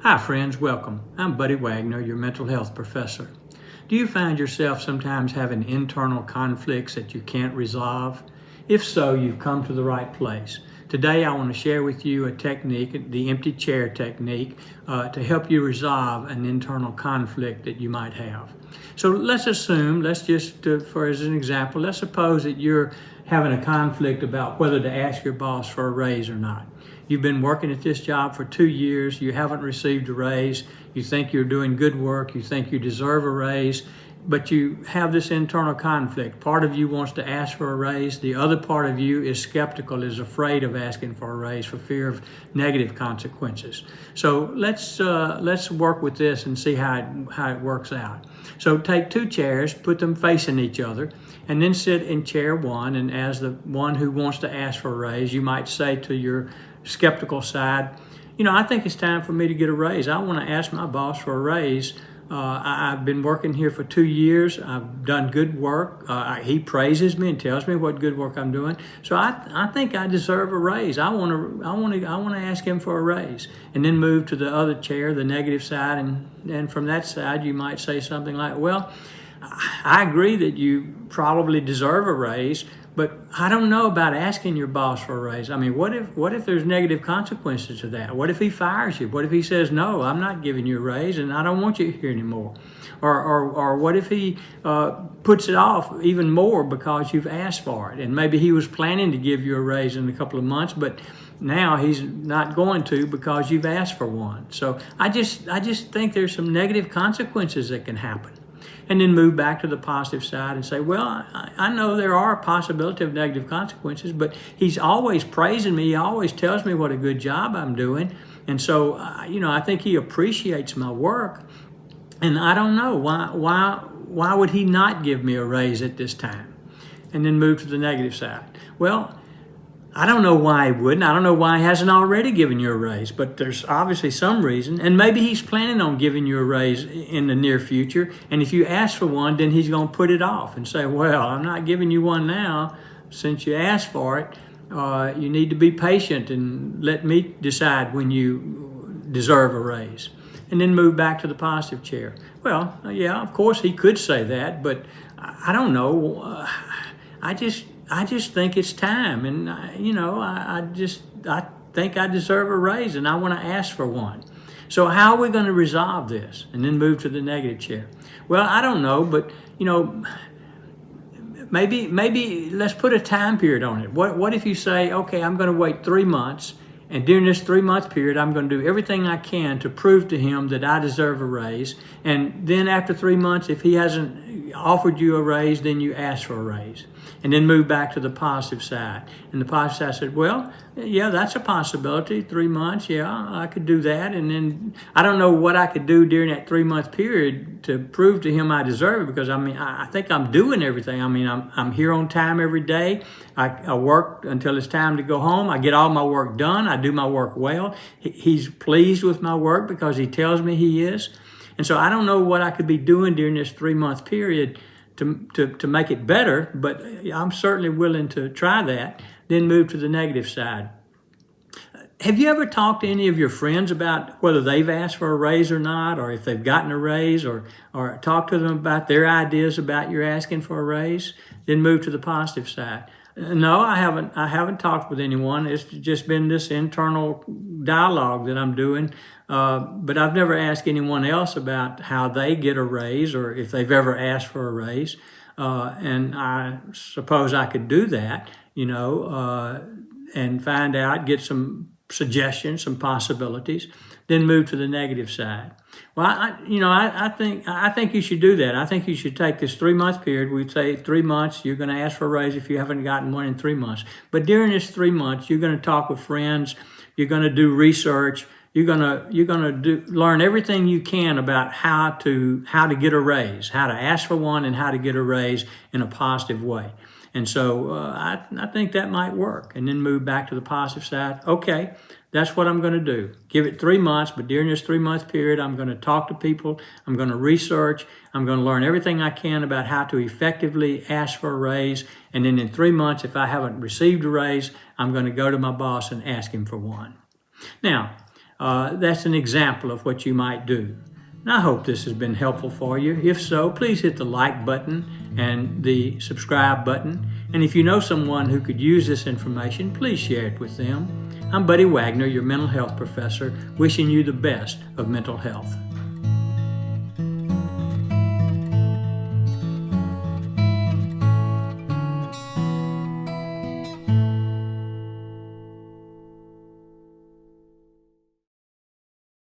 Hi friends, welcome. I'm Buddy Wagner, your mental health professor. Do you find yourself sometimes having internal conflicts that you can't resolve? If so, you've come to the right place. Today I want to share with you a technique, the empty chair technique, to help you resolve an internal conflict that you might have. So let's assume, for as an example, let's suppose that you're having a conflict about whether to ask your boss for a raise or not. You've been working at this job for 2 years, you haven't received a raise, you think you're doing good work, you think you deserve a raise, but you have this internal conflict. Part of you wants to ask for a raise, the other part of you is skeptical, is afraid of asking for a raise for fear of negative consequences. So let's work with this and see how it works out. So take two chairs, put them facing each other, and then sit in chair one, and as the one who wants to ask for a raise, you might say to your skeptical side, I think it's time for me to get a raise. I want to ask my boss for a raise. I've been working here for 2 years. I've done good work. He praises me and tells me what good work I'm doing. So I think I deserve a raise. I want to ask him for a raise. And then move to the other chair, the negative side, and from that side you might say something like, well, I agree that you probably deserve a raise, but I don't know about asking your boss for a raise. I mean, what if there's negative consequences to that? What if he fires you? What if he says, no, I'm not giving you a raise and I don't want you here anymore? Or what if he puts it off even more because you've asked for it? And maybe he was planning to give you a raise in a couple of months, but now he's not going to because you've asked for one. So I just think there's some negative consequences that can happen. And then move back to the positive side and say, well, I know there are a possibility of negative consequences, but he's always praising me. He always tells me what a good job I'm doing. And so, I think he appreciates my work. And I don't know, why would he not give me a raise at this time? And then move to the negative side. Well, I don't know why he wouldn't. I don't know why he hasn't already given you a raise, but there's obviously some reason. And maybe he's planning on giving you a raise in the near future. And if you ask for one, then he's going to put it off and say, well, I'm not giving you one now. Since you asked for it, you need to be patient and let me decide when you deserve a raise. And then move back to the positive chair. Well, yeah, of course he could say that, but I don't know. I just think it's time, and I think I deserve a raise, and I want to ask for one. So how are we going to resolve this? And then move to the negative chair. Well, I don't know, but maybe let's put a time period on it. What if you say, okay, I'm going to wait 3 months, and during this 3-month period, I'm going to do everything I can to prove to him that I deserve a raise. And then after 3 months, if he hasn't offered you a raise, then you ask for a raise. And then move back to the positive side. And the positive side said, well, yeah, that's a possibility. 3 months, yeah, I could do that. And then I don't know what I could do during that 3-month period to prove to him I deserve it, because I think I'm doing everything. I'm here on time every day. I work until it's time to go home. I get all my work done. I do my work well. He's pleased with my work because he tells me he is. And so I don't know what I could be doing during this 3-month period to make it better, but I'm certainly willing to try that. Then move to the negative side. Have you ever talked to any of your friends about whether they've asked for a raise or not, or if they've gotten a raise, or talk to them about their ideas about your asking for a raise? Then move to the positive side. No, I haven't talked with anyone. It's just been this internal dialogue that I'm doing. But I've never asked anyone else about how they get a raise or if they've ever asked for a raise. And I suppose I could do that, and find out, get some suggestions, some possibilities, then move to the negative side. Well, I think you should do that. I think you should take this 3-month period. We'd say 3 months, you're going to ask for a raise if you haven't gotten one in 3 months. But during this 3 months, you're going to talk with friends, you're going to do research, you're going to learn everything you can about how to get a raise, how to ask for one, and how to get a raise in a positive way. And so I think that might work. And then move back to the positive side. Okay, that's what I'm going to do. Give it 3 months, but during this 3-month period, I'm going to talk to people. I'm going to research. I'm going to learn everything I can about how to effectively ask for a raise. And then in 3 months, if I haven't received a raise, I'm going to go to my boss and ask him for one. Now, that's an example of what you might do. And I hope this has been helpful for you. If so, please hit the like button and the subscribe button. And if you know someone who could use this information, please share it with them. I'm Buddy Wagner, your mental health professor, wishing you the best of mental health.